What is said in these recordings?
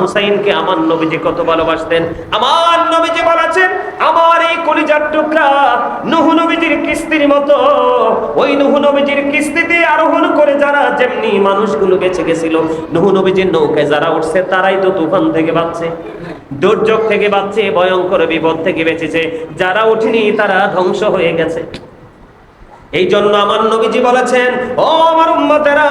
হুসাইনকে আমার নবীজি কত ভালোবাসতেন। আমার নবীজি বলেছেন, আমার এই কলিজার টুকরা নূহ নবীজির কিস্তির মতো, ওই নূহ নবীজির কিস্তিতে আরোহণ করে যারা যেমনি মানুষগুলো বেঁচে গেছিল, নূহ নবীজির নৌকায় যারা উঠছে তারাই তো তুফান থেকে বাঁচছে, দুর্যোগ থেকে বাঁচছে, ভয়ঙ্কর বিপদ থেকে বেঁচেছে। যারা উঠেনি তারা ধ্বংস হয়ে গেছে। এই জন্য আমার নবীজি বলেছেন, ও আমার উম্মতেরা,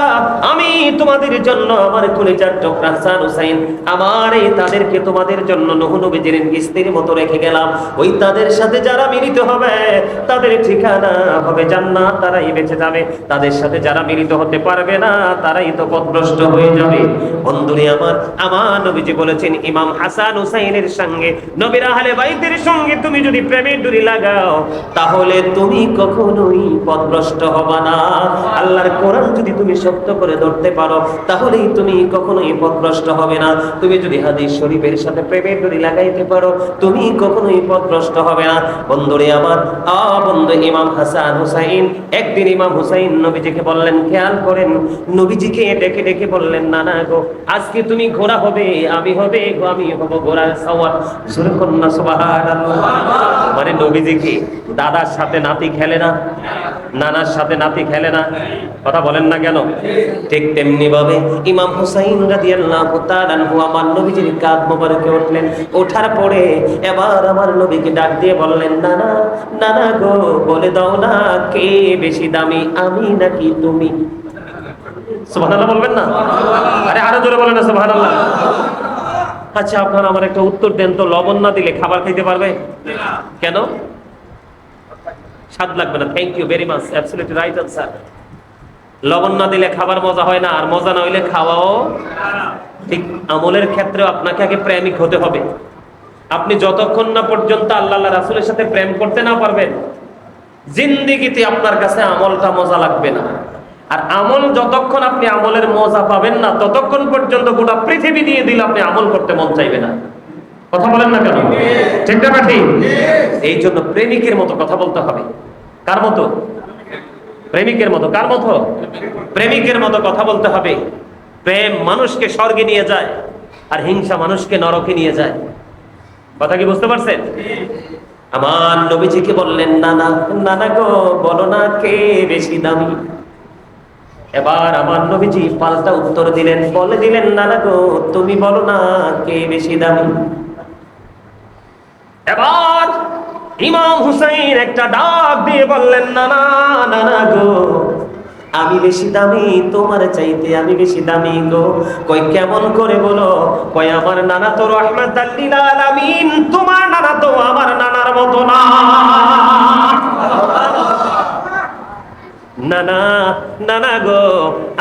আমি তোমাদের জন্য আমার কলিজার টুকরা হাসান হুসাইন, আমার এই তাদেরকে তোমাদের জন্য নূহ নবীজির কিস্তির মতো রেখে গেলাম। ওই তাদের সাথে যারা মিলিত হবে তাদের ঠিকানা হবে জান্নাত, তারাই বেঁচে যাবে। তাদের সাথে যারা মিলিত হতে পারবে না তারাই তো পথভ্রষ্ট হয়ে যাবে। বন্ধুরে আমার নবীজি বলেছেন, ইমাম হাসান হুসাইনের সঙ্গে, নবীর আহলে বাইতের সঙ্গে তুমি যদি প্রেমের ডুরি লাগাও তাহলে তুমি কখনোই পথভ্রষ্ট হবা না। আল্লাহর কোরআন যদি তুমি শক্ত করে ধরতে পারো তাহলেই তুমি কখনোই পথভ্রষ্ট হবে না। তুমি যদি হাদিস শরীফের সাথে প্রেমের ডুরি লাগাইতে পারো তুমি কখনোই পথভ্রষ্ট হবে না। বন্ধুরে আমার, বন্ধু, ইমাম হাসান হুসাইন একদিন ইমাম হুসাইন নবীজিকে বললেন, খেয়াল করেন, নবীজিকে ডেকে ডেকে বললেন, না না গো, আজকে তুমি ঘোড়া হবে, আমি হব ঘোড়ার সাওয়ার। সুবহানাল্লাহ। মানে নবীজি কি দাদার সাথে নাতি খেলে না, নানার সাথে নাতি খেলে না? কথা বলেন না কেন? ঠিক তেমনি ভাবে ইমাম হুসাইন রাদিয়াল্লাহু তাআলা আনহু আমার নবীজির কাঁধ মোবারকে উঠলেন। ওঠার পরে এবার আমার নবীকে ডাক দিয়ে বললেন, নানা, নানা গো, বলে দাও না কে বেশি দামি, আমি নাকি তুমি? সুবহানাল্লাহ বলবেন না? আরে আরো জোরে বলেন না সুবহানাল্লাহ। আচ্ছা, আপনারা আমার একটা উত্তর দেন তো, লবণ না দিলে খাবার খাইতে পারবে? কেন? স্বাদ লাগবে না? Thank you very much, absolutely right answer. লবণ না দিলে খাবার মজা হয় না, আর মজা না হইলে খাওয়াও। ঠিক আমলের ক্ষেত্রেও আপনাকে আগে প্রেমিক হতে হবে। আপনি যতক্ষণ না পর্যন্ত আল্লাহ রাসূলের সাথে প্রেম করতে না পারবেন, জিন্দেগিতে আপনার কাছে আমলটা মজা লাগবে না। আর আমল যতক্ষণ আপনি আমলের মজা পাবেন না ততক্ষণ পর্যন্ত গোটা পৃথিবী দিয়ে দিলে আপনি আমল করতে মন চাইবে না। কথা বলেন না কেন? ঠিক না ঠিক? এই জন্য প্রেমিকের মতো কথা বলতে হবে। কার মতো? প্রেমিকের মতো। কার মতো? প্রেমিকের মতো কথা বলতে হবে। প্রেম মানুষকে স্বর্গে নিয়ে যায়, আর হিংসা মানুষকে নরকে নিয়ে যায়। কথা কি বুঝতে পারছেন? আমার নবীজিকে বললেন, নানা, নানা গো, বলো না কে বেশি দামি? এবার আমার নবীজি পাল্টা উত্তর দিলেন, বলে দিলেন, নানা গো, তুমি বলো না কে বেশি দামি? এবার ইমাম হুসাইন একটা ডাক দিয়ে বললেন, নানা, নানা গো, আমি বেশি দামি তোমার চাইতে, আমি বেশি দামি গো। কই কেমন করে বলো? কই আমার নানা তো রাহমাতাল লিল আলামিন, তোমার নানা তো আমার নানার মতো না। নানা, নানা গো,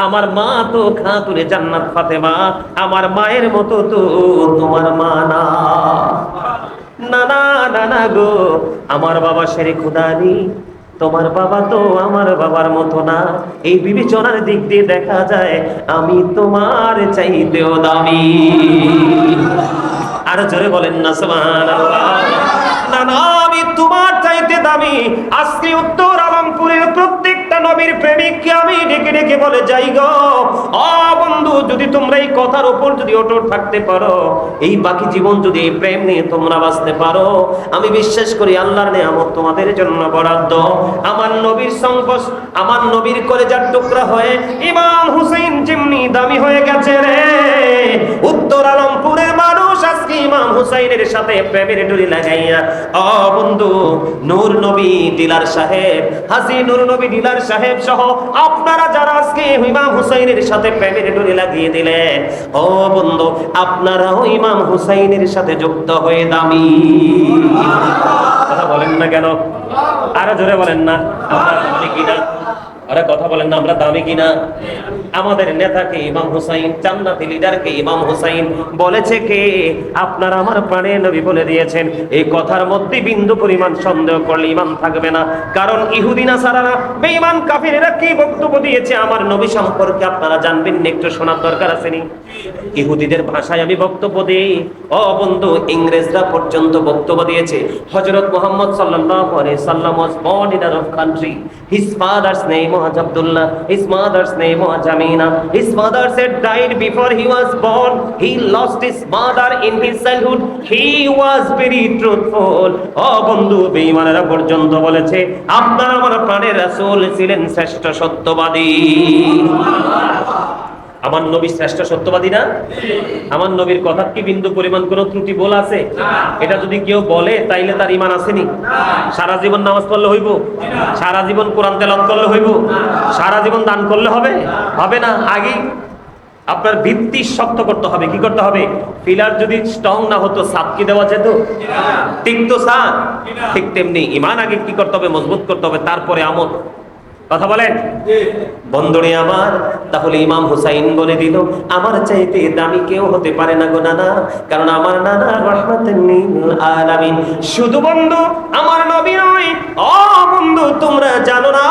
আমার মা তো খাতুনে জান্নাত ফাতেমা, আমার মায়ের মতো তো তোমার মা না। নানা, নানা গো, আমার বাবা শেরে খুদানি, তোমার বাবা তো আমার বাবার মতো না। এই বিবেচনার দিক দিয়ে দেখা যায় আমি তোমার চাইতেও দামি। আরো জোরে বলেন না সুবহানাল্লাহ। নানা, আমি তোমার চাইতে দামি। আজকে উত্তর আলমপুরের প্রত্যেকটা নবীর প্রেমিককে আমি ডেকে ডেকে বলে যাই গো, ও বন্ধু, যদি তোমরা এই কথার উপর যদি অটল থাকতে পারো, এই বাকি জীবন যদি এই প্রেম নিয়ে তোমরা বাঁচতে পারো, আমি বিশ্বাস করি আল্লাহর নেয়ামত তোমাদের জন্য বরাদ্দ। আমার নবীর সংকোচ, আমার নবীর কলেজার টুকরা হয়ে ইমাম হুসাইন যেমনি দামি হয়ে গেছে রে, উত্তর আলমপুরের মানুষ আজকে ইমাম হুসাইনের সাথে প্রেমের ডুরি লাগাইয়া, ও বন্ধু, নূর নবী ডিলার সাহেব, হাজী নূর নবী ডিলার সাহেব সহ আপনারা যারা আজকে ইমাম হুসাইনের সাথে প্রেমের ডুরি লাগিয়ে দিলেন, ও বন্ধু, আপনারাও ইমাম হুসাইনের সাথে যুক্ত হয়ে দামি। কথা বলেন না কেন? আরো জোরে বলেন না, আমরা দামি কিনা? আরে কথা বলেন না, আমরা দামি কিনা? আমাদের নেতাকে ইমাম হুসাইন, জান্নাতি লিডারকে ইমাম হুসাইন বলেছে কে? আপনার আমার প্রাণের নবী বলে দিয়েছেন। এই কথার মধ্যে বিন্দু পরিমাণ সন্দেহ করলে ঈমান থাকবে না। কারণ ইহুদি নাসারারা, বেঈমান কাফিরেরা কি বক্তব্য দিয়েছে আমার নবী সম্পর্কে আপনারা জানবেন না? একটু শোনার দরকার আছে নি? ইহুদিদের ভাষায় আমি বক্তব্য দেই, ও বন্ধু, ইংরেজরা পর্যন্ত বক্তব্য দিয়েছে হযরত মুহাম্মদ সাল্লাল্লাহু আলাইহি সাল্লাম was born in Arab country. His father's name was Abdullah, his mother's name was Jamila. Amina. His father said died before he was born. He lost his mother in his childhood. He was very truthful. বন্ধু বেঈমানেরা পর্যন্ত বলেছে আপনার আমার প্রাণের রাসূল ছিলেন শ্রেষ্ঠ সত্যবাদী। আমার নবী শ্রেষ্ঠ সত্যবাদী না? আমার নবীর কথা কি বিন্দু পরিমাণ কোনো ত্রুটি বল আছে? এটা যদি কেউ বলে তাইলে তার ঈমান আসেনি। সারা জীবন নামাজ পড়লে হইব? সারা জীবন কোরআন তেলাওয়াত করলে হইব? সারা জীবন দান করলে হবে? হবে না। আগে আপনার ভিত্তি শক্ত করতে হবে। কি করতে হবে? পিলার যদি স্ট্রং না হতো ছাদ কি দেওয়া যেত? ঠিক তো ছাদ, ঠিক তেমনি ঈমান আগে কি করতে হবে? মজবুত করতে হবে, তারপরে আমল। কথা বলেন বন্ধুরে আমার। তাহলে ইমাম হুসাইন বলে দিল আমার চাইতে দামি কেউ হতে পারে না গো নানা, কারণ আমার নানা রাহমাতুল লিল আলামিন। শুধু বন্ধু আমার নবী নয়, ও বন্ধু তোমরা জানো না,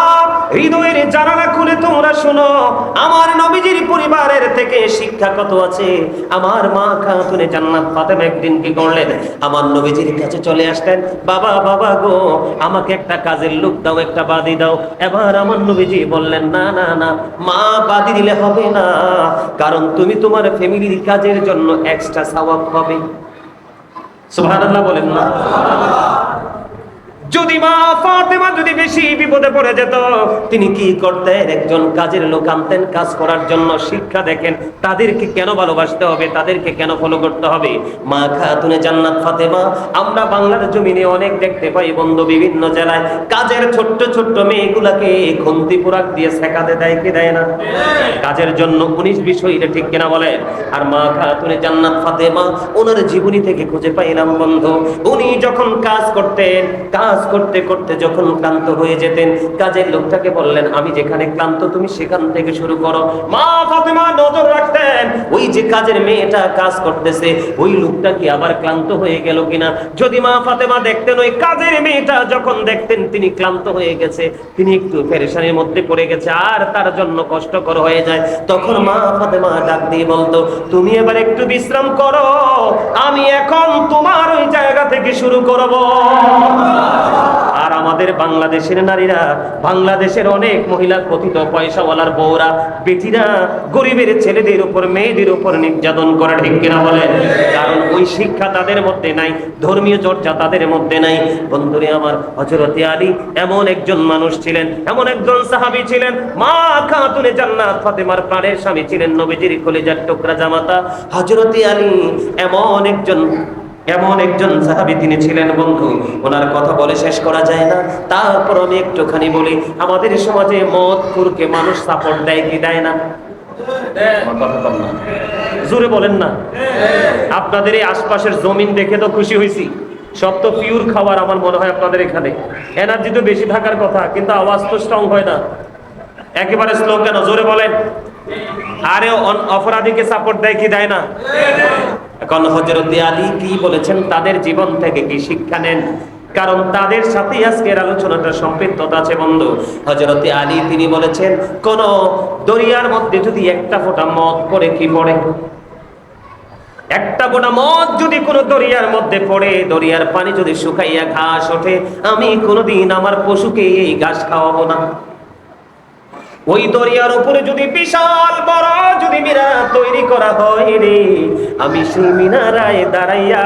হৃদয়ের জানালা খুলে তোমরা শোনো, আমার নবীজির পরিবারের থেকে শিক্ষা কত আছে। আমার মা খাতুনে জান্নাত ফাতেমা একদিন কি করলেন? আমার নবীজির কাছে চলে আসলেন, বাবা বাবা গো আমাকে একটা কাজের লোক দাও, একটা বাদী দাও। এবার আমার নবীজি বললেন না না না মা, বাদী দিলে হবে না, কারণ তুমি তোমার ফ্যামিলির কাজের জন্য এক্সট্রা সওয়াব পাবে। সুবহানাল্লাহ বলেন না? যদি মা ফাতেমা যদি বেশি বিপদে পড়ে যেত, তিনি কি করতেন? একজন কাজের লোক আনতেন কাজ করার জন্য। শিক্ষা দেখেন, তাদেরকে কেন ভালোবাসতে হবে, তাদেরকে কেন ফলো করতে হবে। মা খাতুনে জান্নাত ফাতেমা আমরা বাংলার জমিনে অনেক দেখতে পাই বন্ধু, বিভিন্ন জেলায় কাজের ছোট্ট ছোট্ট মেয়েগুলাকে খুন্তি পোড়াক দিয়ে শেখাতে দেয় কি দেয় না? কাজের জন্য 19-20 হইলে, ঠিক কিনা বলেন? আর মা খাতুনে জান্নাত ফাতেমা ওনার জীবনী থেকে খুঁজে পাইলাম বন্ধু, উনি যখন কাজ করতেন, কাজ করতে করতে যখন ক্লান্ত হয়ে যেতেন, কাজের লোকটাকে বললেন আমি যেখানে ক্লান্ত তুমি সেখান থেকে শুরু করো। মা ফাতেমা নজর রাখতেন ওই যে কাজের মেয়েটা কাজ করতেছে, ওই লোকটা কি আবার ক্লান্ত হয়ে গেল কিনা। যদি মা ফাতেমা দেখতেন ওই কাজের মেয়েটা যখন দেখতেন তিনি ক্লান্ত হয়ে গেছে, তিনি একটু পেরেশানির মধ্যে পড়ে গেছে আর তার জন্য কষ্টকর হয়ে যায়, তখন মা ফাতেমা ডাক দিয়ে বলতো তুমি এবার একটু বিশ্রাম করো, আমি এখন তোমার ওই জায়গা থেকে শুরু করব। আর আমাদের বাংলাদেশের নারীরা, বাংলাদেশের অনেক মহিলা কথিত পয়সাওয়ালার বউরা, বেটিরা গরিবের ছেলেদের উপর মেয়েদের উপর নির্যাতন করে, ঠিক কিনা বলে? কারণ ওই শিক্ষা তাদের মধ্যে নাই, ধর্মীয় চর্চা তাদের মধ্যে নাই। বন্ধুরে আমার, হযরতে আলী এমন একজন মানুষ ছিলেন, এমন একজন সাহাবী ছিলেন, মা খাতুনে জান্নাত ফাতেমার প্রাণের স্বামী ছিলেন, নবীজির কলিজার টুকরা জামাতা হযরতে আলী এমন একজন সাহাবী তিনি ছিলেন বন্ধু, ওনার কথা বলে শেষ করা যায় না। তারপর আমি একটুখানি বলি, আমাদের সমাজে মদখোরকে মানুষ সাপোর্ট দেয় কি দেয় না? জোরে বলেন না। আপনাদের এই আশপাশের জমিন দেখে তো খুশি হয়েছি, সব তো পিওর খাবার আমার মনে হয় আপনাদের এখানে। এনার্জি তো বেশি থাকার কথা, কিন্তু আওয়াজ তো স্ট্রং হয় না, একেবারে স্লো কেন? জোরে বলেন। আরে অপরাধীকে সাপোর্ট দেয় কি দেয় না? এখন হযরতে আলী কি বলেছেন, তাদের জীবন থেকে কি শিক্ষা নেন, কারণ তাদের সাথে আজকের আলোচনাটা সম্পৃক্ততা আছে বন্ধু। হযরতে আলী তিনি বলেছেন কোন দরিয়ার মধ্যে যদি একটা ফোঁটা মদ পড়ে, কি পড়ে? একটা ফোঁটা মদ যদি কোনো দরিয়ার মধ্যে পড়ে, দরিয়ার পানি যদি শুকাইয়া ঘাস ওঠে, আমি কোনোদিন আমার পশুকে এই ঘাস খাওয়াবো না। ওই দরিয়ার উপরে যদি বিশাল বড় যদি মিনার তৈরি করা হয় রে, আমি সেই মিনারায় দাঁড়াইয়া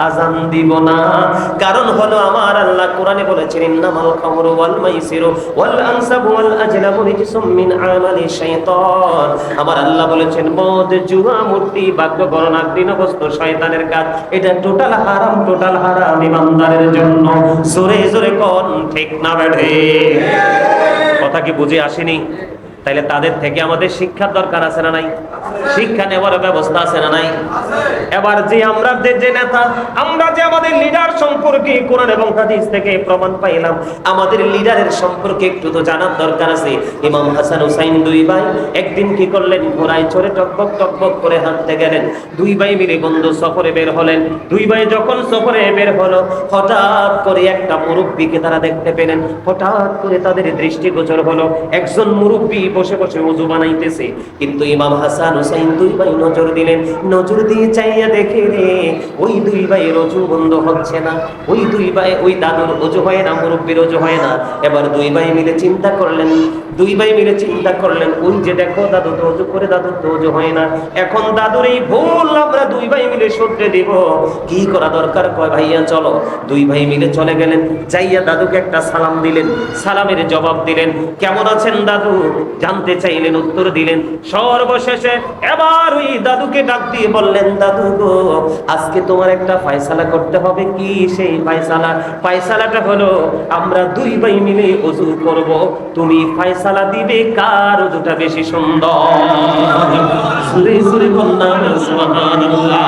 আজান দিব না। কারণ হলো আমার আল্লাহ কোরআনে বলেছেন ইন্নামাল খামরু ওয়াল মাইসিরু ওয়াল আনসাবু ওয়াল আজলামু রিজসুম মিন আমালি শাইতান। আমার আল্লাহ বলেছেন মদ, জুয়া, মূর্তি, বাক্য গণনা, ঘৃণবস্তু শয়তানের কাজ। এটা টোটাল হারাম, টোটাল হারাম ইমানদারের জন্য। জোরে জোরে কোন ঠিক না বেঠে? কথা কি বুঝে আসেনি? তাইলে তাদের থেকে আমাদের শিক্ষার দরকার আছে না নাই? শিক্ষা নেওয়ার ব্যবস্থা আছে না নাই? এবার যে আমরা যে নেতা, আমরা যে আমাদের লিডার সম্পর্কে কোরআন এবং হাদিস থেকে প্রমাণ পাইলাম, আমাদের লিডারের সম্পর্কে একটু তো জানার দরকার আছে। ইমাম হাসান হুসাইন দুই ভাই একদিন কি করলেন? ঘোড়ায় চড়ে টকবক টকবক করে হাঁটতে গেলেন। দুই ভাই মিলে বন্ধু সফরে বের হলেন। দুই ভাই যখন সফরে বের হলো, হঠাৎ করে একটা মুরব্বীকে তারা দেখতে পেলেন। হঠাৎ করে তাদের দৃষ্টিগোচর হলো একজন মুরব্বী বসে বসে ওযু বানাইতেছে। কিন্তু ইমাম হাসান হুসাইন দুই ভাই নজর দিলেন, নজর দিয়ে চাইয়া দেখে রে ওই দুই ভাইয়ের ওযু বন্ধ হচ্ছে না, ওই দুই ভাই, ওই দাদুর ওযু হয় না, মুরব্বির ওযু হয় না। এবার দুই ভাই মিলে চিন্তা করলেন দুই ভাই মিলে চিন্তা করলেন, ওই যে দেখো দাদু তো ওযু করে, দাদুর তো ওযু হয় না, এখন দাদুর এই ভুল আমরা দুই ভাই মিলে শুধরে দিব। কি করা দরকার? কয় ভাইয়া চলো। দুই ভাই মিলে চলে গেলেন, যাইয়া দাদুকে একটা সালাম দিলেন, সালামের জবাব দিলেন, কেমন আছেন দাদু জানতে চাইলেন, উত্তর দিলেন। সর্বশেষে এবার ওই দাদুকে ডাক দিয়ে বললেন, দাদু গো আজকে তোমার একটা ফয়সালা করতে হবে। কি সেই ফয়সালা? ফয়সালাটা হলো আমরা দুই ভাই মিলে ওযু করব, তুমি ফয়সালা দিবে কার ওযুটা বেশি সুন্দর। সুরে সুরে বলনা সুবহানাল্লাহ।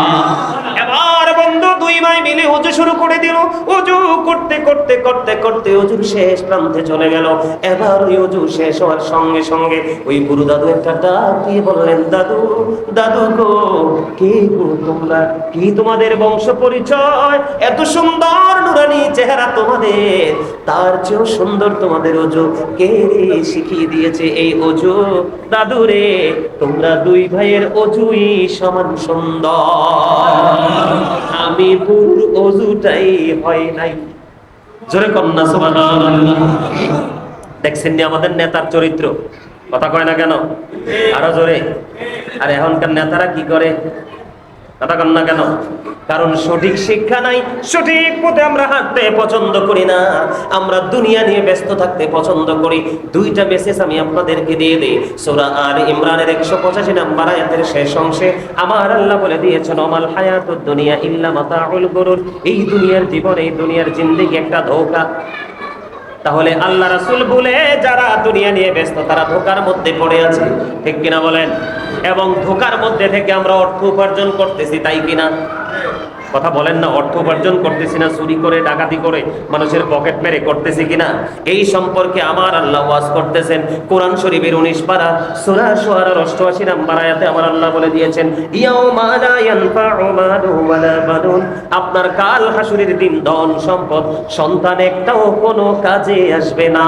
এবার বন্ধু দুই ভাই মিলে ওযু শুরু করে দিল। ওযু করতে করতে করতে করতে ওযুর শেষ প্রান্তে চলে গেল। এবার ওই ওযু শেষ হওয়ার সঙ্গে সঙ্গে ওই বুড়ো দাদু একটা ডাক দিয়ে বললেন, দাদু দাদু গো কে গো তোমরা? কি তোমাদের বংশ পরিচয়? এত সুন্দর নুরানি চেহারা তোমাদের, তার চেয়েও সুন্দর তোমাদের ওযু। কে রে শিখিয়ে দিয়েছে এই ওযু? দাদু রে তোমরা দুই ভাইয়ের ওযুই সমান সুন্দর, আমি পুর ওযুটাই হয় নাই। জোরে কন্যা সুবহানাল্লাহ। দেখছেন নি আমাদের নেতার চরিত্র? কথা কয় না কেন? আরো জোরে। আর এখনকার নেতারা কি করে? কথা কন না কেন? কারণ সঠিক শিক্ষা নাই, সঠিক পথে আমরা হাঁটতে পছন্দ করি না, আমরা দুনিয়া নিয়ে ব্যস্ত থাকতে পছন্দ করি। দুইটা মেসেজ আমি আপনাদেরকে দিয়ে দেই। সূরা আলে ইমরানের 185 নম্বর আয়াতের শেষ অংশে আমার আল্লাহ বলে দিয়েছেন, ওমাল হায়াতুদ দুনিয়া ইল্লা মাতাউল গুরুর। এই দুনিয়ার জীবন, এই দুনিয়ার জিন্দেগি একটা ধোঁকা। তাহলে আল্লাহ রাসূল বলে যারা দুনিয়া নিয়ে ব্যস্ত তারা ধোঁকার মধ্যে পড়ে আছে, ঠিক কিনা বলেন? এবং ধোঁকার মধ্যে থেকে আমরা অর্থ উপার্জন করতেছি, তাই কিনা? কথা বলেন না? অর্থ উপার্জন করতেছি না চুরি করে, ডাকাতি করে, মানুষের পকেট মেরে করতেছি কিনা? এই সম্পর্কে আমার আল্লাহ ওয়াজ করতেছেন। কোরআন শরীফের 19 পারা সূরা শুআরার 88 নম্বর আয়াতে আমার আল্লাহ বলে দিয়েছেন, ইয়াউমা লা ইয়ানফাউ মালু ওয়ালা বানুন। আপনার কাল হাসুরের দিন ধন সম্পদ সন্তান একটাও কোনো কাজে আসবে না।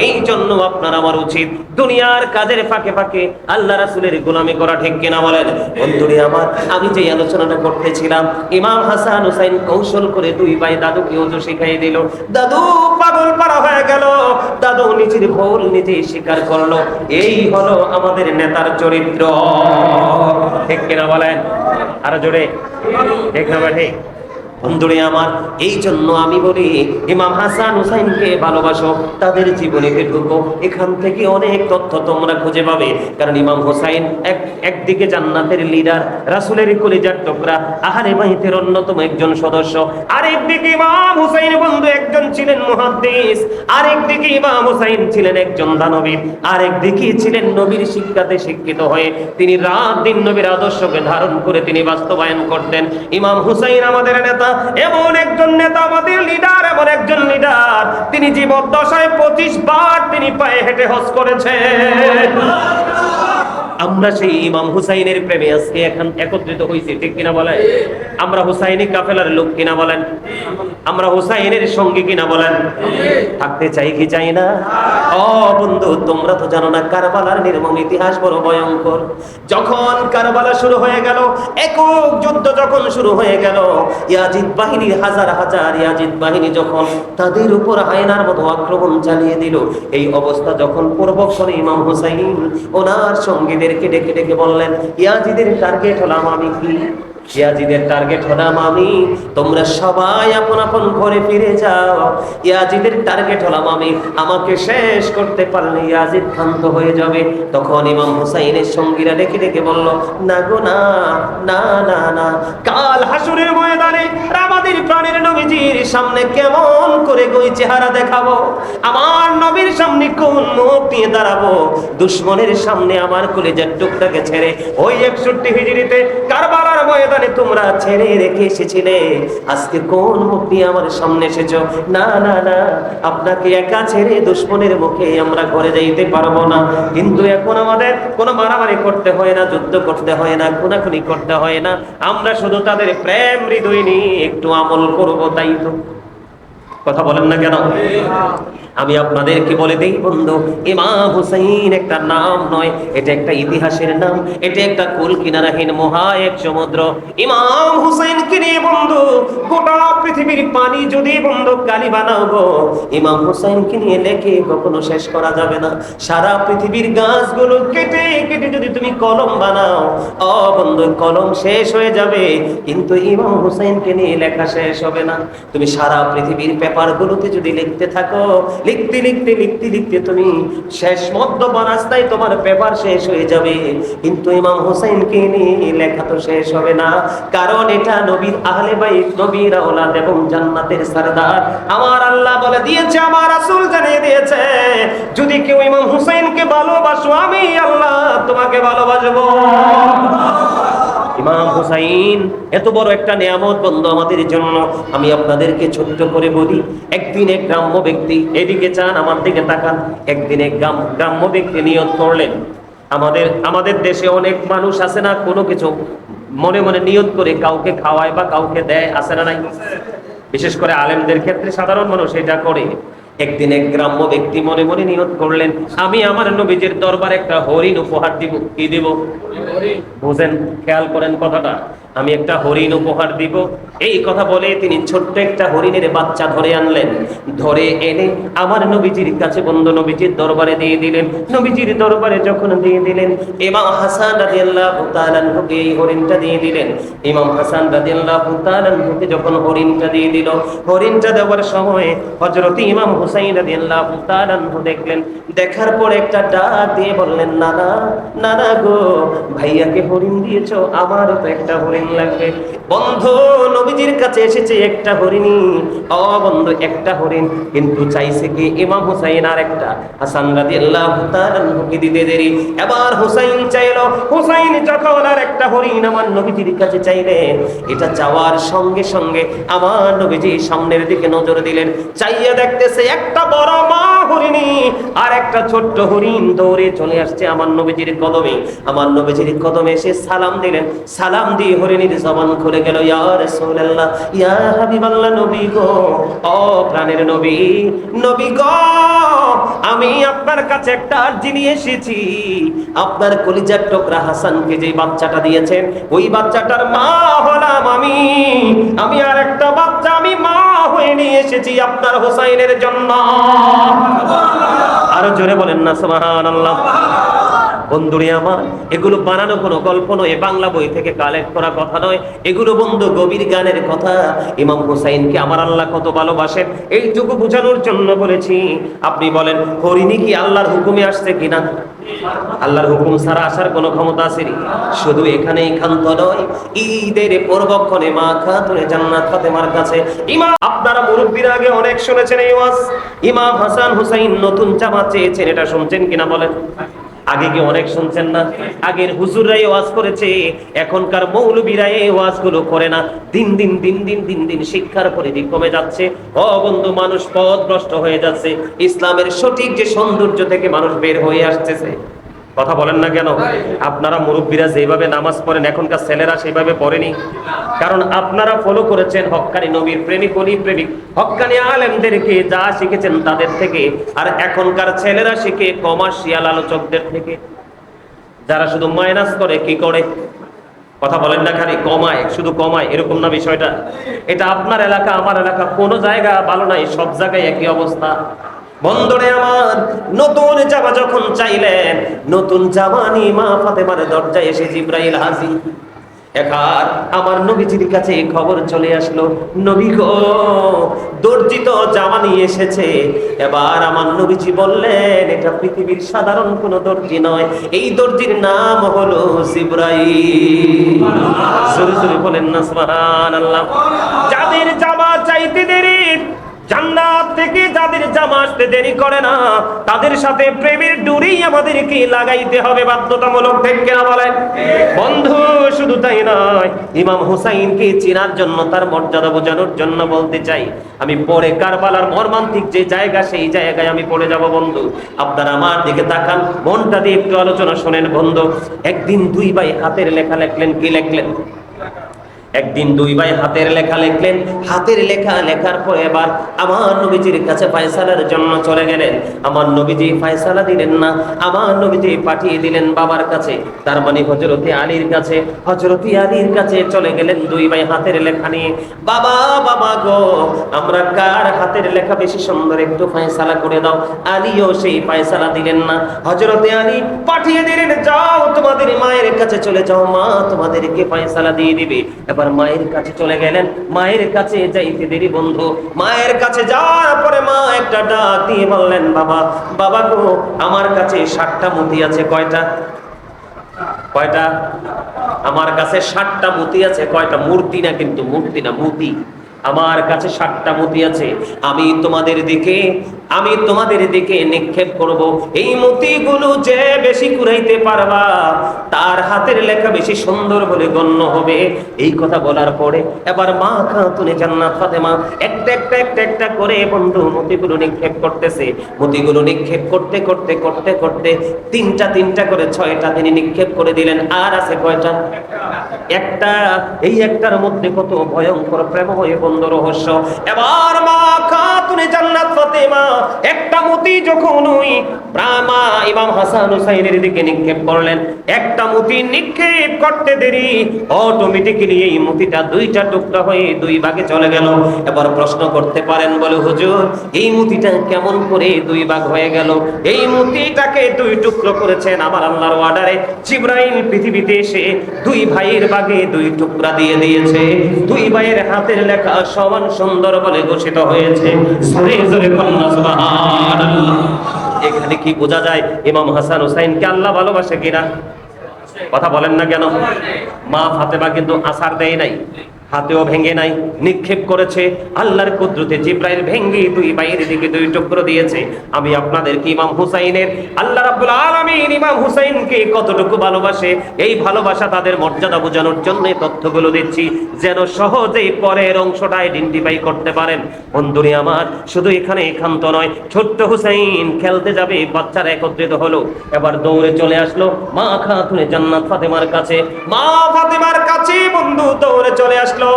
এই জন্য আপনার আমার উচিত দুনিয়ার কাজের ফাঁকে ফাঁকে আল্লাহ রাসূলের গোলামি করা, ঠিক কিনা বলেন? বন্ধুরে আমার, আমি যে আলোচনাটা করতেছিলাম, ইমাম হাসান হুসাইন কৌশল করে দুই ভাই দাদুকে ওযু শিখাই দিল। দাদু পাগল পারা হয়ে গেল, দাদু নিজের ভুল নিজেই স্বীকার করলো। এই হলো আমাদের নেতার চরিত্র, ঠিক কিনা বলেন? আরো জোরে, ঠিক না ভাই? বন্ধুরে আমার, এই জন্য আমি বলি ইমাম হাসান হুসাইনকে ভালোবাসো, তাদের জীবনীতে ঢুকো, এখান থেকে অনেক তথ্য তোমরা খুঁজে পাবে। কারণ ইমাম হুসাইন একদিকে জান্নাতের লিডার, রাসূলের কলিজার টুকরা, আহলে বাইতের অন্যতম একজন সদস্য, আরেকদিকে ইমাম হুসাইন বন্ধু একজন ছিলেন মুহাদ্দিস, আরেকদিকে ইমাম হুসাইন ছিলেন একজন দানবীর, আরেকদিকে ছিলেন নবীর শিক্ষাতে শিক্ষিত হয়ে তিনি রাত দিন নবীর আদর্শকে ধারণ করে তিনি বাস্তবায়ন করতেন। ইমাম হুসাইন আমাদের নেতা, এমন একজন নেতা, আমাদের লিডার, এমন একজন লিডার, তিনি জীবদ্দশায় 25 বার তিনি পায়ে হেঁটে হজ করেছেন। আমরা সেই ইমাম হুসাইনের প্রেমে আজকে এখন একত্রিত হয়েছি, ঠিক কিনা বলেন? আমরা হুসাইনি কাফেলার লোক কিনা বলেন? আমরা হুসাইনের সঙ্গী কিনা বলেন? থাকতে চাই কি চাই না? ও বন্ধু, তোমরা তো জানো না কারবালার নির্মম ইতিহাস বড় ভয়ঙ্কর। যখন কারবালা শুরু হয়ে গেল, একক যুদ্ধ যখন শুরু হয়ে গেল, ইয়াজিদ বাহিনীর হাজার হাজার ইয়াজিদ বাহিনী যখন তাদের উপর হায়নার মতো আক্রমণ চালিয়ে দিল, এই অবস্থা যখন পূর্বক্ষণে ইমাম হুসাইন ওনার সঙ্গীদের ডেকে ডেকে বললেন, ইয়াজিদের টার্গেট হলাম আমি। কি ইয়াজিদের টার্গেট হলাম আমি, তোমরা সবাই আপন আপন ঘরে ফিরে যাও। ইয়াজিদের টার্গেট হলাম আমি, আমাকে শেষ করতে পারলে ইয়াজিদ ক্ষান্ত হয়ে যাবে। তখন ইমাম হুসাইনের সঙ্গীরা ডেকে ডেকে বলল, না গো না, না না না, কাল হাসুরের ময়দানে আমাদের প্রাণের নবীজির সামনে কেমন করে গই চেহারা দেখাবো? আমার নবীর সামনে কোন মুখ নিয়ে দাঁড়াবো? দুশমনের সামনে আমার কলিজার টুকটাকে ছেড়ে ওই 61 হিজরিতে কারবালার ময়দানে তোমরা ছেড়ে রেখে এসেছিলে, আজকে কোন মুখ নিয়ে আমার সামনে এসেছো? না না না, আপনাকে একা ছেড়ে দুশমনের মুখে আমরা ঘরে যাইতে পারবো না। কিন্তু এখন আমাদের কোনো মারামারি করতে হয় না, যুদ্ধ করতে হয় না, খুনাখুনি করতে হয় না, আমরা শুধু তাদের প্রেম হৃদয় নিয়ে একটু আমল করবো, তাই তো? কথা বলেন না কেন? আমি আপনাদেরকে বলে দেই বন্ধু, ইমাম হুসাইন একটা নাম নয়, এটা একটা ইতিহাসের নাম, এটা একটা কুল কিনারাহীন মহা এক সমুদ্র। ইমাম হুসাইনকে নিয়ে বন্ধু গোটা পৃথিবীর পানি যদি বন্ধু কালি বানাও গো, ইমাম হুসাইনকে নিয়ে লেখে কখনো শেষ করা যাবে না। সারা পৃথিবীর গাছগুলো কেটে কেটে যদি তুমি কলম বানাও, ও বন্ধু কলম শেষ হয়ে যাবে, কিন্তু ইমাম হুসাইনকে নিয়ে লেখা শেষ হবে না। তুমি সারা পৃথিবীর পেপারগুলোতে যদি লিখতে থাকো, লিখতে লিখতে লিখতে লিখতে তুমি শেষ মধ্যমান রাস্তায় তোমার পেপার শেষ হয়ে যাবে, কিন্তু ইমাম হুসাইনকে নিয়ে লেখা তো শেষ হবে না। কারণ এটা নবীর আহলে বাইত, নবীর আওলাদ এবং জান্নাতের সরদার। আমার আল্লাহ বলে দিয়েছে, আমার রাসূল জানিয়ে দিয়েছে, যদি কেউ ইমাম হুসাইনকে ভালোবাসো, আমি আল্লাহ তোমাকে ভালোবাসবো। ইমাম হুসাইন এত বড় একটা নিয়ামত বন্ধু আমাদের জন্য। আমি আপনাদেরকে ছোট্ট করে বলি, একদিন এক গ্রাম্য ব্যক্তি, এদিকে চান আমার দিকে তাকান, একদিন এক গ্রাম্য ব্যক্তি নিয়ত করলেন। আমাদের দেশে অনেক মানুষ আছে না, কোনো কিছু মনে মনে নিয়ত করে কাউকে খাওয়ায় বা কাউকে দেয়, আছে না নাই? বিশেষ করে আলেমদের ক্ষেত্রে সাধারণ মানুষ এটা করে। একদিন এক গ্রাম্য ব্যক্তি মনে মনে নিয়ত করলেন, আমি আমার নবীজির দরবারে একটা হরিণ উপহার দিব। কি দিব? বুঝেন, খেয়াল করেন কথাটা, আমি একটা হরিণ উপহার দিব। এই কথা বলে তিনি ছোট্ট একটা হরিণের বাচ্চা ধরে আনলেন, ধরে এনে আমার নবীজির কাছে বন্ধু নবীজির দরবারে দিয়ে দিলেন। নবীজির দরবারে যখন দিয়ে দিলেন, ইমাম হাসান রাদিয়াল্লাহু তাআলা আনহুকে এই হরিণটা দিয়ে দিলেন। ইমাম হাসান রাদিয়াল্লাহু তাআলা আনহুকে যখন হরিণটা দিয়ে দিল, হরিণটা দেওয়ার সময় হযরত ইমাম হুসাইন রাদিয়াল্লাহু তাআলা আনহু দেখলেন, দেখার পর একটা ডাক দিয়ে বললেন, নানা নানা গো, ভাইয়াকে হরিণ দিয়েছো, আমারও তো একটা হরিণ লাগবে। বন্ধু নবীজির কাছে এসেছে একটা হরিণই, ও বন্ধু একটা হরিণ, কিন্তু চাইছে কি ইমাম হুসাইন আর একটা। হাসান রাদিয়াল্লাহু তাআলা আনহুকে দিতে দেরি, এবার হুসাইন চাইলো। হুসাইন যখন আর একটা হরিণ আমার নবীজির কাছে চাইলেন, এটা চাওয়ার সঙ্গে সঙ্গে আমার নবীজি সামনের দিকে নজর দিলেন, চাইয়া দেখতেছে একটা বড় মা হরিণী আর একটা ছোট্ট হরিণ দৌড়ে চলে আসছে আমার নবীজির কদমে। আমার নবীজির কদমে এসে সালাম দিলেন, সালাম দিয়ে হরিণীর জবান খুলে গেল, ইয়া রাসূলুল্লাহ, ইয়া হাবিবাল্লাহ, নবী গো, ও প্রাণের নবী, নবী গো, আমি আপনার কাছে একটা আরজি নিয়ে এসেছি। আপনার কলিজার টুকরা হাসানকে যে বাচ্চাটা দিয়েছেন, ওই বাচ্চাটার মা হলাম আমি। আমি আর একটা বাচ্চা আমি মা হয়ে নিয়ে এসেছি আপনার হুসাইনের জন্য। আরো জোরে বলেন না সুবহানাল্লাহ। বন্ধুরে আমার, এগুলো বানানো কোনো গল্প নয়, বাংলা বই থেকে কালেক্ট করা কথা নয়, এগুলো বন্ধু গভীর গানের কথা। ইমাম হুসাইনকে আমার আল্লাহ কত ভালোবাসেন এইটুকু বোঝানোর জন্য বলেছি। আপনি বলেন হরিণী কি আল্লাহর হুকুমে আসছে কিনা? আল্লাহর হুকুম ছাড়া আসার কোনো ক্ষমতা আছে? শুধু এখানেই ক্ষান্ত নয়, ঈদের পূর্বক্ষণে মা খাতুনে জান্নাত ফাতেমার কাছে ইমাম, আপনারা মুরব্বিরা আগে অনেক শুনেছেন এই ওয়াজ, ইমাম হাসান হুসাইন নতুন জামা চেয়েছেন, এটা শুনছেন কিনা বলেন? আগে কি অনেক শুনছেন না? আগের হুজুররাই ওয়াজ করেছে, এখনকার মৌলবীরা এই ওয়াজগুলো করে না। দিন দিন দিন দিন দিন দিন শিক্ষার পরিধি কমে যাচ্ছে। ও বন্ধু, মানুষ পথভ্রষ্ট হয়ে যাচ্ছে, ইসলামের সঠিক যে সৌন্দর্য থেকে মানুষ বের হয়ে আসতেছে। কথা বলেন না কেন? আপনারা মুরব্বীরা যেভাবে নামাজ পড়েন, এখনকার ছেলেরা সেভাবে পড়েনি। কারণ আপনারা ফলো করেছেন হক্কানি নবীর প্রেমিক, অলি প্রেমিক, হক্কানি আলেমদেরকে, যা শিখেছেন তাদের থেকে। আর এখনকার ছেলেরা শিখে কমার্শিয়াল আলোচকদের থেকে, যারা শুধু মাইনাস করে। কি করে? কথা বলেন না, খালি কমায়, শুধু কমায়, এরকম না বিষয়টা। এটা আপনার এলাকা আমার এলাকা কোনো জায়গা ভালো নাই, সব জায়গায় একই অবস্থা। বন্ধুরে আমার, নতুন জামা যখন চাইলেন, নতুন জামা নিয়ে মা ফাতেমার দরজায় এসে জিবরাইল হাজির। এবার আমার নবীজির কাছে খবর চলে আসলো, নবী গো, দর্জি তো জামা নিয়ে এসেছে। এবার আমার নবীজি বললেন, এটা পৃথিবীর সাধারণ কোনো দর্জি নয়, এই দর্জির নাম হলো জিবরাইল। জোরে জোরে বলেন না সুবহানাল্লাহ। যাদের জামা চাইতে দেরি, জান্নাত থেকে যাদের জামা আসতে দেরি করে না, তাদের সাথে প্রেমের ডুরি আমাদেরকে লাগাইতে হবে বাধ্যতামূলক। ঠিক কিনা বলেন বন্ধু? শুধু তাই নয়, ইমাম হুসাইনকে চেনার জন্য, তার মর্যাদা বোঝানোর জন্য বলতে চাই, আমি পরে কারবালার মর্মান্তিক যে জায়গা, সেই জায়গায় আমি পড়ে যাব বন্ধু। আপনারা আমার দিকে তাকান, মনটা দিয়ে একটু আলোচনা শোনেন বন্ধু। একদিন দুই ভাই হাতের লেখা লেখলেন। কি লেখলেন? একদিন দুই ভাই হাতের লেখা লিখলেন। হাতের লেখা লেখার পরে এবার আমার নবীজির কাছে ফয়সালার জন্য চলে গেলেন। আমার নবীজি ফয়সালা দিলেন না, আমার নবীজি পাঠিয়ে দিলেন বাবার কাছে, তার মানে হযরতে আলীর কাছে। হযরতে আলীর কাছে চলে গেলেন দুই ভাই হাতের লেখা নিয়ে। বাবা, বাবা গো, আমরা কার হাতের লেখা বেশি সুন্দর, একটু ফয়সালা করে দাও। আলীও সেই ফয়সালা দিলেন না। হযরতে আলী পাঠিয়ে দিলেন, যাও তোমাদের মায়ের কাছে চলে যাও, মা তোমাদেরকে ফয়সালা দিয়ে দিবে। এবার মায়ের কাছে চলে গেলেন। মায়ের কাছে যাইতে দেরি বন্ধু, মায়ের কাছে যাওয়ার পরে মা একটা ডাক দিয়ে বললেন, বাবা, বাবা গো, আমার কাছে 60টা মতি আছে। কয়টা? কয়টা? আমার কাছে 60টা মতি আছে। কয়টা? মূর্তি না, কিন্তু মূর্তি না, মতি। আমার কাছে 60টা মতি আছে। আমি তোমাদের দিকে নিক্ষেপ করব। এই মতিগুলো যে বেশি কুড়াইতে পারবা তার হাতের লেখা বেশি সুন্দর বলে গণ্য হবে। এই কথা বলার পরে এবার মা খাতুনে জান্নাত ফাতেমা একটা একটা একটা একটা করে বন্ধু মতিগুলো নিক্ষেপ করতেছে। মতিগুলো নিক্ষেপ করতে করতে করতে করতে তিনটা তিনটা করে 6টা তিনি নিক্ষেপ করে দিলেন। আর আছে কয়টা? একটা। এই একটার মধ্যে কত ভয়ঙ্কর প্রেমময় বন্ধ রহস্য। এবার মা খাতুনে জান্নাত ফাতেমা একটা মতি যখন ওই ব্রাহ্মা ইমাম হাসান হুসাইনের দিকে নিক্ষেপ করলেন, একটা মতি নিক্ষেপ করতে দেরি অটোমেটিক্যালি এই মতিটা দুইটা টুকরা হয়ে দুই ভাগে চলে গেল। এবার প্রশ্ন করতে পারেন, বলে হুজুর এই মতিটা কেমন করে দুই ভাগ হয়ে গেল? এই মতিটাকে দুই টুকরো করেছেন আমার আল্লাহর অর্ডারে। জিবরাইল পৃথিবীতে এসে দুই ভাইয়ের ভাগে দুই টুকরা দিয়ে দিয়েছে। দুই ভাইয়ের হাতের লেখা সমান সুন্দর বলে ঘোষিত হয়েছে। জোরে জোরে কন্যা সুবহানাল্লাহ। এখানে কি বোঝা যায় ইমাম হাসান হুসাইনকে আল্লাহ ভালোবাসে কিনা? কথা বলেন না কেন? মা ফাতেমা কিন্তু আসার দেয় নাই, হাতেও ভেঙে নাই, নিক্ষেপ করেছে। আল্লাহর কুদরতে জিবরাইল ভেঙে দুই ভাইয়ের দিকে দুই টুকরো দিয়েছে। আমি আপনাদেরকে ইমাম হুসাইনের, আল্লাহ রাব্বুল আলামিন ইমাম হুসাইনকে কতটুকু ভালোবাসে এই ভালোবাসা তাদের মর্যাদা বোঝানোর জন্য তথ্যগুলো দিচ্ছি, যেন সহজেই পরের অংশটা আইডেন্টিফাই করতে পারেন। বন্ধুরে আমার, শুধু এখানে একান্ত নয়, ছোট্ট হুসাইন খেলতে যাবে, বাচ্চারা একত্রিত হলো। এবার দৌড়ে চলে আসলো মা খাতুনে জান্নাত ফাতেমার কাছে। মা ফাতেমার কাছে বন্ধু দৌড়ে চলে আসলো।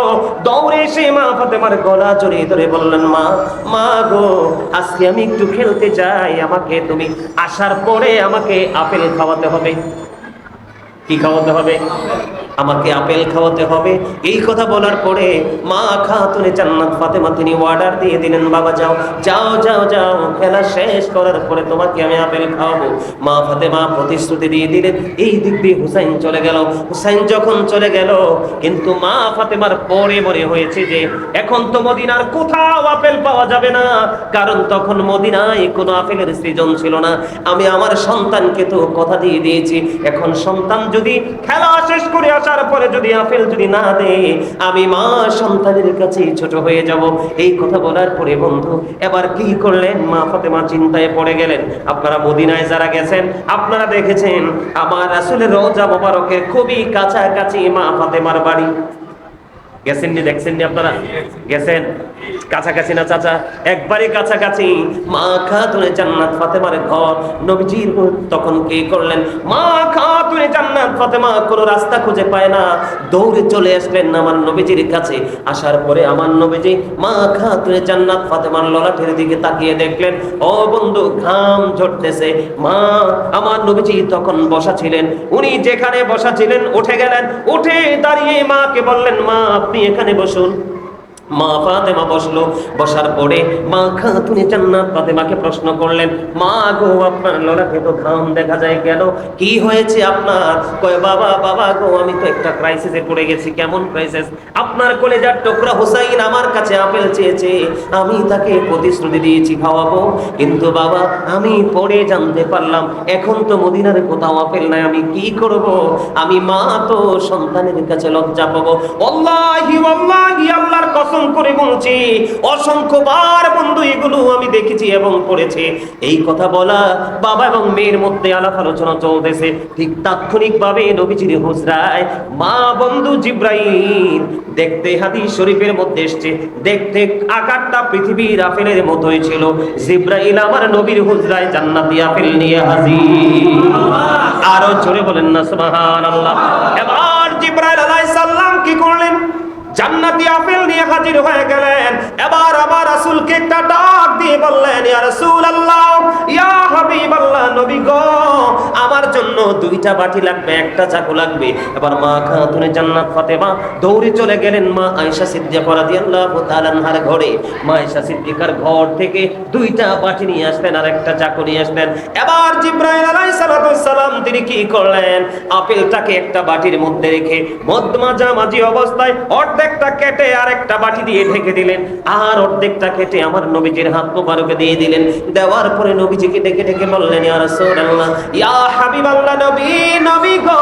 দৌড়ে এসে মা ফাতেমার গলা জড়িয়ে ধরে বললেন, মা, মা গো, আজকে আমি একটু খেলতে যাই, আমাকে তুমি আসার পরে আমাকে আপেল খাওয়াতে হবে। কি খাওয়াতে হবে? আমাকে আপেল খাওয়াতে হবে। এই কথা বলার পরে মা খাতুনে জান্নাত ফাতেমা তিনি অর্ডার দিয়ে দিলেন, বাবা যাও যাও যাও যাও, খেলা শেষ করার পরে তোমাকে আমি আপেল খাওয়াবো। মা ফাতেমা প্রতিশ্রুতি দিয়ে দিলেন। এই দিক দিয়ে হুসাইন চলে গেল। হুসাইন যখন চলে গেল, কিন্তু মা ফাতেমার পরে মনে হয়েছে যে এখন তো মদিনার কোথাও আপেল পাওয়া যাবে না, কারণ তখন মদিনায় কোনো আপেলের সৃজন ছিল না। আমি আমার সন্তানকে তো কথা দিয়ে দিয়েছি, এখন সন্তান যদি খেলা শেষ করে আসার পরে যদি আপেল যদি না দেয়, আমি মা সন্তানের কাছে ছোট হয়ে যাব। এই কথা বলার পরে বন্ধু এবার কি করলেন? মা ফাতেমা চিন্তায় পড়ে গেলেন। আপনারা মদিনায় যারা গেছেন আপনারা দেখেছেন আমার রাসূলের রওজা মোবারকের খুবই কাছাকাছি মা ফাতেমার বাড়ি। গেছেননি? দেখছেননি? আপনারা গেছেন? কাছাকাছি না চাচা? একবারই কাছাকাছি মা খাতুনে জান্নাত ফাতেমার ঘর। নবীজির তখন কি করলেন? মা খাতুনে জান্নাত ফাতেমা কোনো রাস্তা খুঁজে পায় না, দৌড়ে চলে আসলেন আমার নবীজির কাছে। আসার পরে আমার নবীজি মা খাতুনে জান্নাত ফাতেমার ললাটের দিকে তাকিয়ে দেখলেন, ও বন্ধু ঘাম ঝরতেছে। মা, আমার নবীজি তখন বসা ছিলেন, উনি যেখানে বসা ছিলেন উঠে গেলেন, উঠে দাঁড়িয়ে মাকে বললেন, মা আপনি এখানে বসুন। মা ফাতেমা বসলো। বসার পরে মা খাতুনে জান্নাত ফাতেমাকে প্রশ্ন করলেন, মা গো, আপনার ললাটে তো ঘাম দেখা যায় কেন? কি হয়েছে আপনার? কয়, বাবা, বাবা গো, আমি তো একটা ক্রাইসিসে পড়ে গেছি। কেমন ক্রাইসিস? আপনার কলেজার টুকরা হুসাইন আমার কাছে আপেল চেয়েছে, আমি তাকে প্রতিশ্রুতি দিয়েছি খাওয়াবো, কিন্তু বাবা আমি পরে জানতে পারলাম এখন তো মদিনার কোথাও আপেল নাই, আমি কি করব? আমি মা তো সন্তানের কাছে লজ্জা পাবো। ওয়াল্লাহি ওয়াল্লাহি, আল্লাহর কসম করে বলছি, অসংখ্যবার বন্ধু এগুলো আমি দেখেছি এবং পড়েছি। এই কথা বলা বাবা এবং মেয়ের মধ্যে আলাপ আলোচনা চলতেছে, ঠিক তাৎক্ষণিকভাবে নবীজির হুজরায় মা বন্ধু জিবরাইল, দেখতে হাদিস শরীফের মধ্যে এসেছে, দেখতে আকারটা পৃথিবীর আপেলের মতোই ছিল। জিবরাইল আমার নবীর হুজরায় জান্নাতি আপেল নিয়ে হাজির। আরো জোরে বলেন না সুবহানাল্লাহ। এবার জিবরাইল আলাইহিস সালাম কি করলেন? জান্নাতি আপেল নিয়ে হাজির হয়ে গেলেন। এবার আমার রাসূলকে একটা ডাক দিয়ে বললেন, ইয়া রাসূলুল্লাহ, ইয়া হাবিবাল্লাহ, নবী গো, আমার জন্য দুইটা বাটি লাগবে, একটা চাকু লাগবে। এবার মা খাতুনে জান্নাত ফাতেমা দৌড়ে চলে গেলেন মা আয়েশা সিদ্দিকা রাদিয়াল্লাহু তাআলা আনহার ঘরে। মা আয়েশা সিদ্দিকার ঘর থেকে দুইটা বাটি নিয়ে আসলেন আর একটা চাকু নিয়ে আসলেন। এবার জিবরাইল আলাইহিস সালাম তিনি কি করলেন, আপেলটাকে একটা বাটির মধ্যে রেখে মাঝামাঝি অবস্থায় অর্ধেকটা কেটে আর একটা বাটি দিয়ে ঢেকে দিলেন, আর অর্ধেকটা কেটে আমার নবীজির হাত মোবারকে দিয়ে দিলেন। দেওয়ার পরে নবীজিকে ডেকে ডেকে বললেন, ইয়া রাসূলুল্লাহ, ইয়া হাবিবাল্লাহ, নবী গো,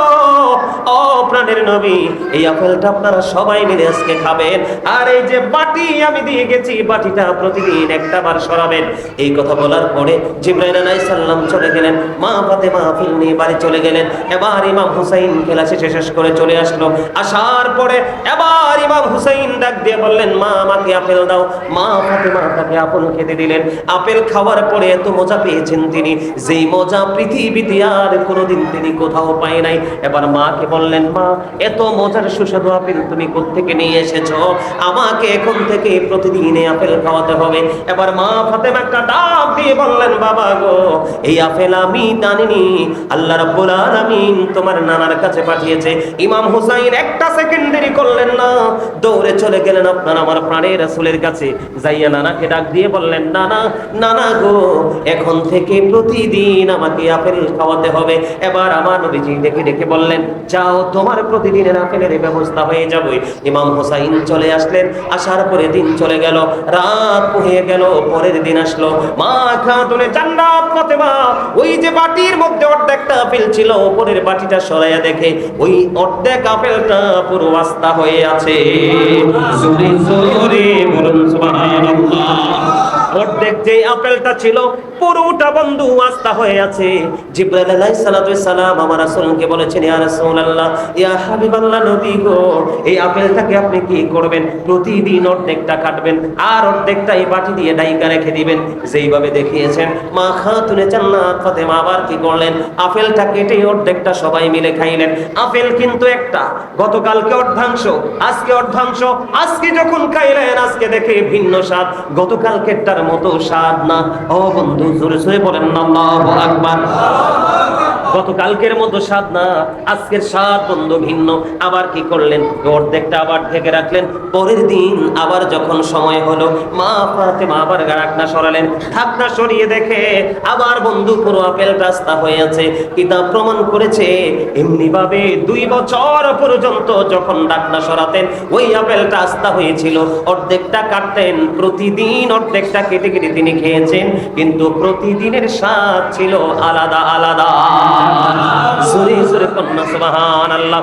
ও প্রাণের নবী, এই আপেলটা আপনারা সবাই মিলে আজকে খাবেন, আর এই যে বাটি আমি দিয়ে গেছি, বাটিটা প্রতিদিন একটা বার সরাবেন। এই কথা বলার পরে জিবরাইল আলাইহিস সালাম চলে গেলেন, মা ফাতেমা আপেল নিয়ে বাড়ি চলে গেলেন। এবার ইমাম হুসাইন খেলা শেষ করে চলে আসলো। আসার পরে এবার ইমাম হুসাইন ডাক দিয়ে বললেন, মা আমাকে আপেল দাও। মা ফাতেমা তাকে আপেল খেতে দিলেন। আপেল খাওয়ার পরে এত মজা পেয়েছেন তিনি, যেই মজা পৃথিবীতে আর কোনোদিন তিনি কোথাও পায় নাই। এবার মাকে বললেন, মা এত মজার সুস্বাদু আপেল তুমি কোত্থেকে নিয়ে এসেছো? আমাকে এখন থেকে প্রতিদিন এই আপেল খাওয়াতে হবে। এবার মা ফাতেমা একটা ডাক দিয়ে বললেন, বাবা গো, এই আপেল আমি আনিনি, আল্লাহ রাব্বুল আলামিন তোমার নানার কাছে পাঠিয়েছে। ইমাম হুসাইন একটা সেকেন্ড দেরি করলেন না, দৌড়ে চলে গেলেন আপনার আমার প্রাণের রাসূলের কাছে। যাইয়া নানাকে ডাক দিয়ে বললেন, নানা গো, এখন থেকে প্রতিদিন আমাকে আপেল খাওয়াতে হবে। এবার আমার নবীজি ডেকে ডেকে বললেন, যাও, তোমার প্রতিদিনের আপেলের ব্যবস্থা হয়ে যাবে। ইমাম হুসাইন চলে আসলেন। আসার পরে দিন চলে গেল, রাত হয়ে গেল, পরের দিন আসলো। মা খাতুনে জান্নাত ফাতেমা ওই যে বাটির মধ্যে অর্ধেকটা আপেল ছিল, উপরের বাটিটা সরাইয়া দেখে ওই অর্ধেক আপেলটা পুরো আস্তা হয়ে আছে। জোরে জোরে বলুন সুবহানাল্লাহ। অর্ধেক যে আপেলটা ছিল পুরোটা বন্ধু আস্তা হয়ে আছে। জিবরাইল আলাইহিস সালাম আমার রাসূলকে বলেছেন, ইয়া রাসূলুল্লাহ, ইয়া হাবিবাল্লাহ, নবী গো, এই আপেলটাকে আপনি কি করবেন? প্রতিদিন অর্ধেকটা কাটবেন আর অর্ধেকটা এই বাটি দিয়ে ডাইকা রেখে দিবেন, যেইভাবে দেখিয়েছেন। মা খাতুনে জান্নাত ফাতেমা আবার কি করলেন, আপেলটা কেটে অর্ধেকটা সবাই মিলে খাইলেন। আপেল কিন্তু একটা, গতকালকে অর্ধাংশ, আজকে অর্ধাংশ। আজকে যখন খাইলেন, আজকে দেখে ভিন্ন স্বাদ, গতকালকেরটার মতো স্বাদ না। ও বন্ধু, জোরে জোরে বলেন না আল্লাহু আকবার। গতকালকের মতো স্বাদ না, আজকের স্বাদ বন্ধু ভিন্ন। আবার কি করলেন, অর্ধেকটা আবার ঢেকে রাখলেন। পরের দিন আবার যখন সময় হলো, মা ফাতেমা আবার ঢাকনা সরালেন। ঢাকনা সরিয়ে দেখে আবার বন্ধু পুরো আপেলটা আস্তা হয়ে আছে। কিতাব প্রমাণ করেছে এমনি ভাবে 2 বছর পর্যন্ত যখন ঢাকনা সরাতেন ওই আপেলটা আস্তা হয়েছিল। অর্ধেকটা কাটতেন, প্রতিদিন অর্ধেকটা কেটে কেটে তিনি খেয়েছেন, কিন্তু প্রতিদিনের স্বাদ ছিল আলাদা আলাদা। জোরে জোরে কন্যা সুবহানাল্লাহ।